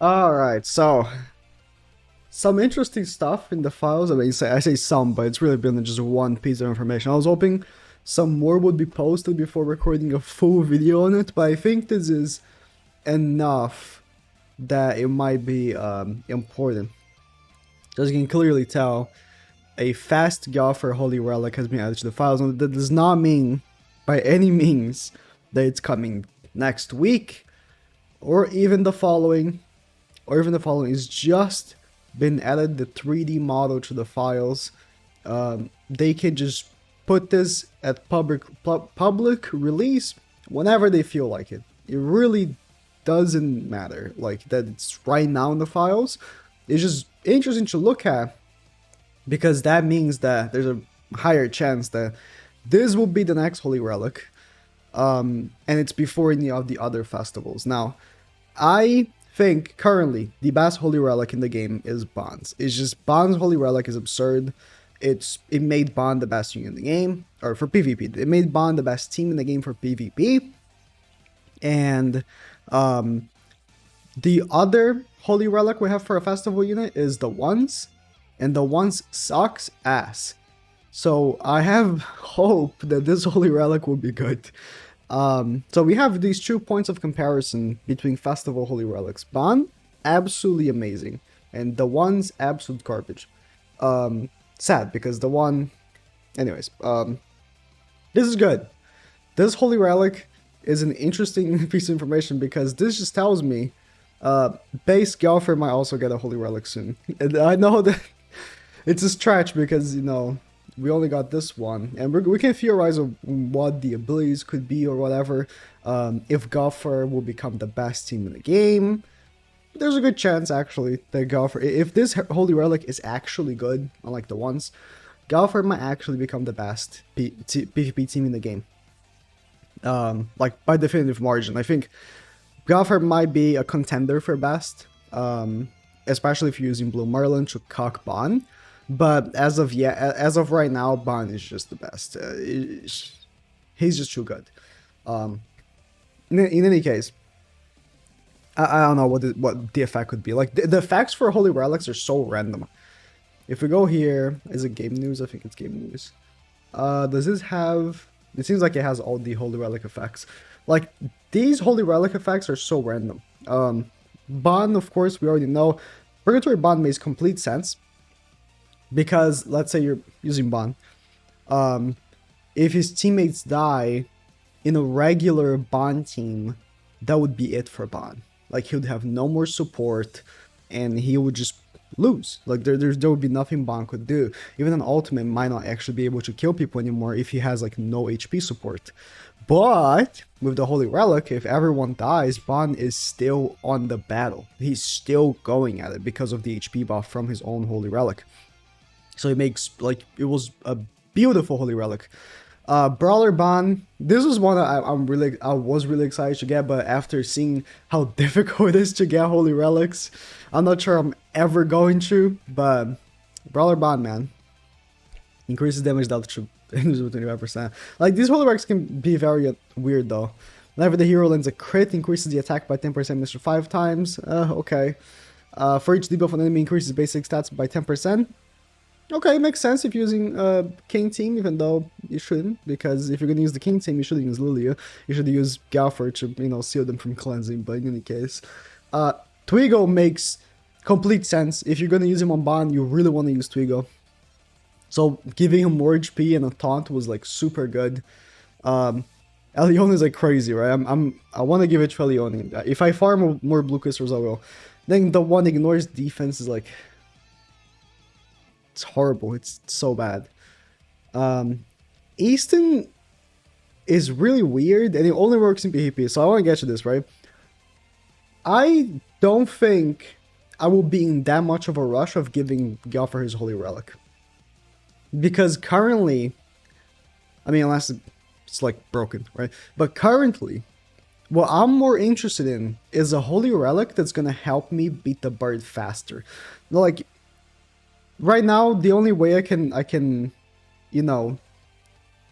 Alright, so some interesting stuff in the files. I mean, I say some, but it's really been just one piece of information. I was hoping some more would be posted before recording a full video on it, but I think this is enough that it might be important. As you can clearly tell, a fast GOWTHER Holy Relic has been added to the files, and that does not mean by any means that it's coming next week or even the following. It's just been added the 3D model to the files. They can just put this at public release whenever they feel like it. It really doesn't matter like that it's right now in the files. It's just interesting to look at because that means that there's a higher chance that this will be the next Holy Relic, and it's before any of the other festivals. Now, I think currently the best Holy Relic in the game is Bond's. It's just Bond's Holy Relic is absurd. It made Bond the best team in the game, or for PvP. It made Bond the best team in the game for PvP. And the other Holy Relic we have for a festival unit is the Ones, and the Ones sucks ass. So I have hope that this Holy Relic will be good. So we have these 2 points of comparison between festival Holy Relics. Bond, absolutely amazing, and the One's absolute garbage. Sad because the one, anyways. This is good. This Holy Relic is an interesting piece of information because this just tells me base GOWTHER might also get a Holy Relic soon. And I know that it's a stretch because, you know, we only got this one, and we can theorize on what the abilities could be or whatever. If GOWTHER will become the best team in the game, there's a good chance actually that GOWTHER, if this Holy Relic is actually good, unlike the ones, GOWTHER might actually become the best PvP team in the game. Like by definitive margin. I think GOWTHER might be a contender for best, especially if you're using Blue Merlin to cock Bond. But as of right now, Bond is just the best. He's just too good. In any case, I don't know what the effect could be. Like the effects for Holy Relics are so random. If we go here, is it game news? I think it's game news. Does this have? It seems like it has all the Holy Relic effects. Like these Holy Relic effects are so random. Bond, of course, we already know. Purgatory Bond makes complete sense. Because let's say you're using Bond, if his teammates die in a regular Bond team, that would be it for Bond. Like he would have no more support, and he would just lose. Like there would be nothing Bond could do. Even an ultimate might not actually be able to kill people anymore if he has like no HP support. But with the Holy Relic, if everyone dies, Bond is still on the battle. He's still going at it because of the HP buff from his own Holy Relic. So it makes, like, it was a beautiful Holy Relic. Brawler Bond, this was one that I was really excited to get, but after seeing how difficult it is to get Holy Relics, I'm not sure I'm ever going to, but Brawler Bond, man. Increases damage dealt to 25%. Like, these Holy Relics can be very weird, though. Whenever the hero lands a crit, increases the attack by 10% Mr. 5 times. Okay. For each debuff, an enemy increases basic stats by 10%. Okay, it makes sense if you're using King team, even though you shouldn't, because if you're going to use the King team, you shouldn't use Lilia. You should use GOWTHER to, you know, seal them from cleansing, but in any case. Twigo makes complete sense. If you're going to use him on Bond, you really want to use Twigo. So giving him more HP and a taunt was like super good. Elion is like crazy, right? I want to give it to Elion. If I farm more blue crystals, I will. Then the one ignores defense is like... it's horrible. It's so bad. Easton is really weird, and it only works in PvP, so I want to get to this, right? I don't think I will be in that much of a rush of giving GOWTHER his Holy Relic. Because currently, I mean, unless it's like broken, right? But currently, what I'm more interested in is a Holy Relic that's going to help me beat the bird faster. Like, right now, the only way I can, you know,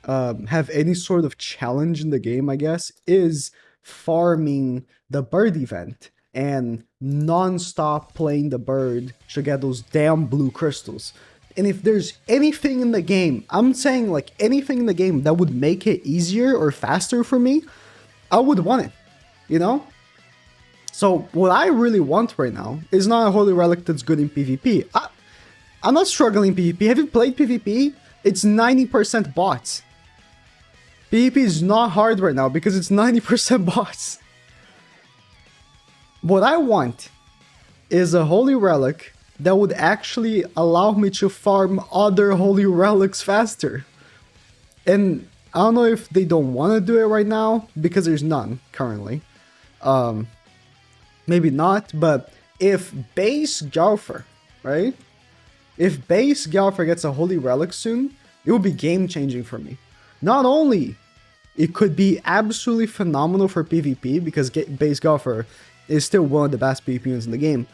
have any sort of challenge in the game, I guess, is farming the bird event. and non-stop playing the bird to get those damn blue crystals. And if there's anything in the game, I'm saying like anything in the game that would make it easier or faster for me, I would want it, you know? So what I really want right now is not a Holy Relic that's good in PvP. I'm not struggling in PvP. Have you played PvP? It's 90% bots. PvP is not hard right now because it's 90% bots. What I want is a Holy Relic that would actually allow me to farm other Holy Relics faster. And I don't know if they don't want to do it right now because there's none currently. Maybe not, but if base GOWTHER, right? If base GOWTHER gets a Holy Relic soon, it will be game-changing for me. Not only it could be absolutely phenomenal for PvP, because base GOWTHER is still one of the best PvP units in the game,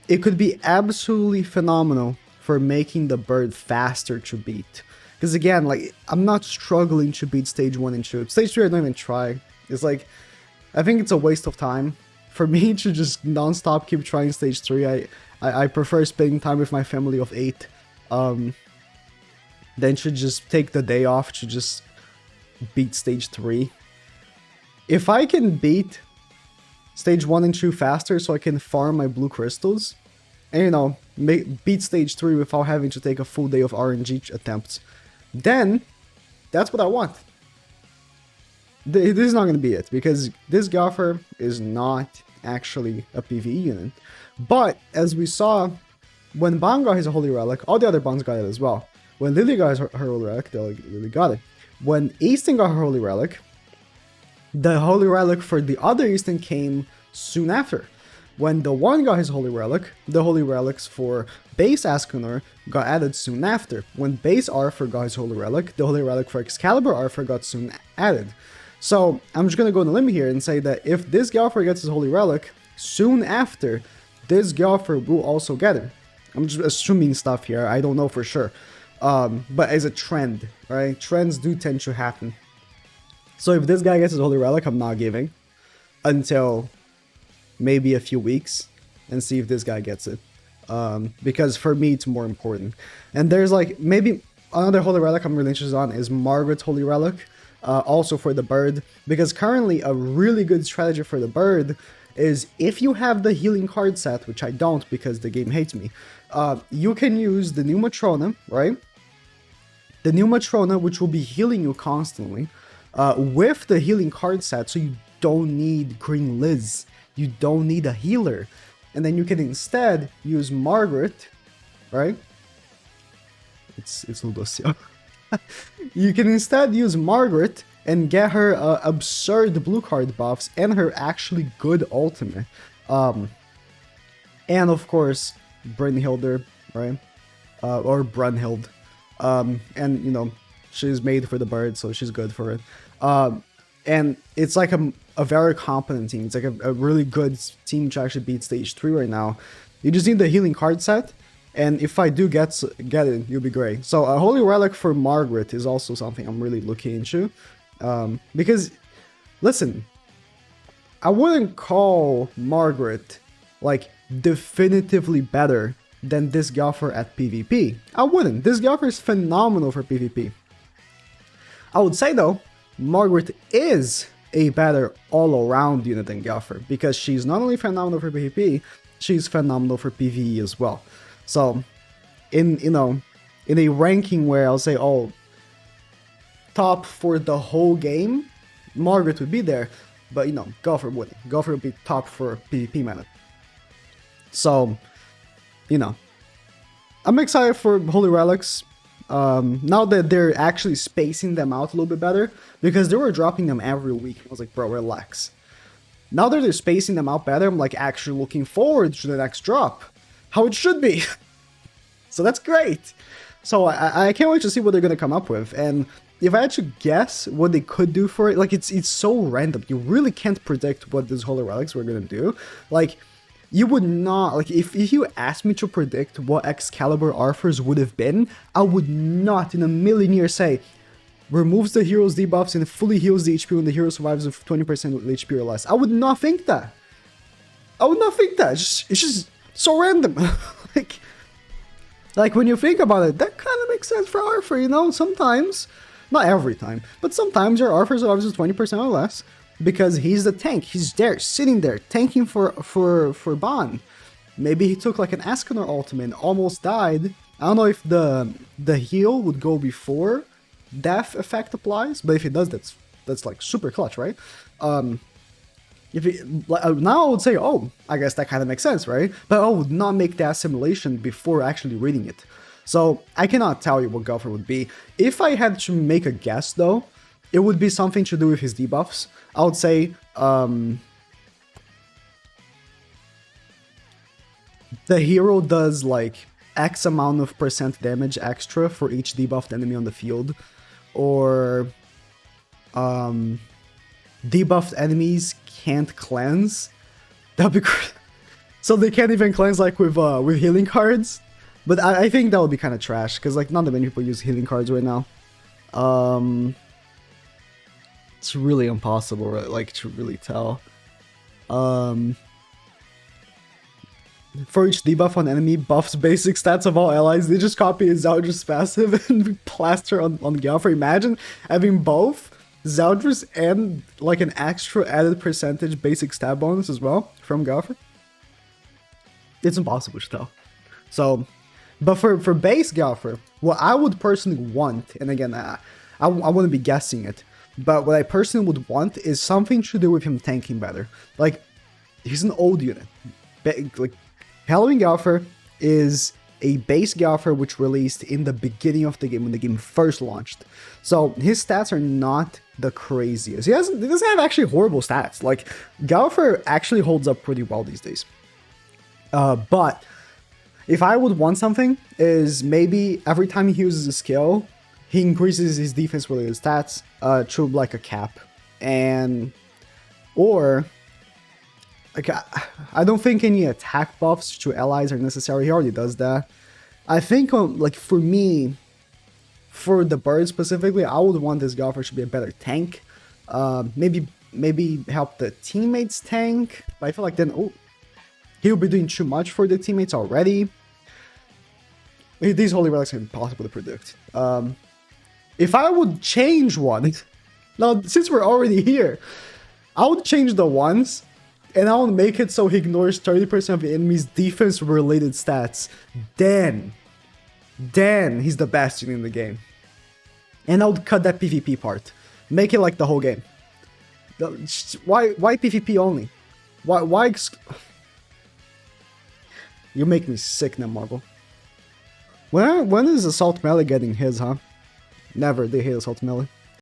it could be absolutely phenomenal for making the bird faster to beat. Because again, like, I'm not struggling to beat stage 1 and 2. Stage 3 I don't even try. It's like, I think it's a waste of time. For me to just non-stop keep trying stage 3, I prefer spending time with my family of 8. Then to just take the day off to just beat stage 3. If I can beat stage 1 and 2 faster so I can farm my blue crystals, and you know, beat stage 3 without having to take a full day of RNG attempts, then that's what I want. This is not going to be it, because this GOWTHER is not actually a PvE unit. But as we saw, when Ban got his Holy Relic, all the other Bans got it as well. When Lily got her Holy Relic, they Lily got it. When Easton got her Holy Relic, the Holy Relic for the other Easton came soon after. When the one got his Holy Relic, the Holy Relics for base Ascanor got added soon after. When base Arthur got his Holy Relic, the Holy Relic for Excalibur Arthur got soon added. So I'm just going to go on a limb here and say that if this GOWTHER gets his Holy Relic, soon after, this GOWTHER will also get it. I'm just assuming stuff here, I don't know for sure. But as a trend, right? Trends do tend to happen. So if this guy gets his Holy Relic, I'm not giving until maybe a few weeks and see if this guy gets it. Because for me, it's more important. And there's like, maybe another Holy Relic I'm really interested on is Margaret's Holy Relic. Also for the bird, because currently a really good strategy for the bird is if you have the healing card set, which I don't because the game hates me, you can use the new Matrona, right? The new Matrona, which will be healing you constantly, with the healing card set, so you don't need Green Liz, you don't need a healer, and then you can instead use Margaret, right? It's Ludocio. You can instead use Margaret and get her absurd blue card buffs and her actually good ultimate. And of course, Brynhilder, right? Or Brunhild. And, you know, she's made for the bird, so she's good for it. And it's like a very competent team. It's like a really good team to actually beat stage 3 right now. You just need the healing card set. And if I do get it, you'll be great. So a Holy Relic for Margaret is also something I'm really looking into. Because, listen, I wouldn't call Margaret, like, definitively better than this GOWTHER at PvP. I wouldn't. This GOWTHER is phenomenal for PvP. I would say, though, Margaret is a better all-around unit than GOWTHER, because she's not only phenomenal for PvP, she's phenomenal for PvE as well. So, in a ranking where I'll say, oh, top for the whole game, Margaret would be there, but you know, GOWTHER wouldn't. GOWTHER would be top for PvP meta. So, you know, I'm excited for Holy Relics. Now that they're actually spacing them out a little bit better, because they were dropping them every week. I was like, bro, relax. Now that they're spacing them out better, I'm like actually looking forward to the next drop. How it should be. So that's great. So I can't wait to see what they're going to come up with. And if I had to guess what they could do for it, like it's so random. You really can't predict what these Holy Relics were going to do. Like, you would not, like, if you asked me to predict what Excalibur Arthur's would have been, I would not in a million years say, removes the hero's debuffs and fully heals the HP when the hero survives with 20% HP or less. I would not think that. I would not think that. It's just so random. like, like when you think about it, that kind of makes sense for Arthur, you know? Sometimes, not every time, but sometimes your Arthur's obviously 20% or less because he's the tank. He's there, sitting there, tanking for Ban. Maybe he took like an Escanor ultimate and almost died. I don't know if the heal would go before death effect applies, but if it does, that's like super clutch, right? If it, now I would say, oh, I guess that kind of makes sense, right? But I would not make that assimilation before actually reading it. So I cannot tell you what GOWTHER would be. If I had to make a guess, though, it would be something to do with his debuffs. I would say the hero does like X amount of % damage extra for each debuffed enemy on the field, or debuffed enemies can't cleanse. That'd be so they can't even cleanse like with healing cards. But I think that would be kind of trash because like not that many people use healing cards right now. It's really impossible, right? Like to really tell. For each debuff on enemy, buffs basic stats of all allies. They just copy Zeldris passive and plaster on GOWTHER. Imagine having both Zeldris and like an extra added percentage basic stat bonus as well from GOWTHER. It's impossible to tell. So, but for base GOWTHER, what I would personally want, and again, I wouldn't be guessing it, but what I personally would want is something to do with him tanking better. Like, he's an old unit. Like, Halloween GOWTHER is a base GOWTHER which released in the beginning of the game when the game first launched. So his stats are not the craziest. He doesn't have actually horrible stats. Like GOWTHER actually holds up pretty well these days. But if I would want something is maybe every time he uses a skill, he increases his defense related stats through like a cap. Or like, I don't think any attack buffs to allies are necessary. He already does that. I think, like, for me, for the bird specifically, I would want this GOWTHER to be a better tank. Maybe help the teammates tank. But I feel like then, he'll be doing too much for the teammates already. These Holy Relics are impossible to predict. If I would change one, now, since we're already here, I would change the ones. And I would make it so he ignores 30% of the enemy's defense-related stats. Then he's the best unit in the game. And I would cut that PvP part. Make it like the whole game. Why PvP only? Why You make me sick now, Marvel. When is Assault Melee getting his, huh? Never, they hate Assault Melee.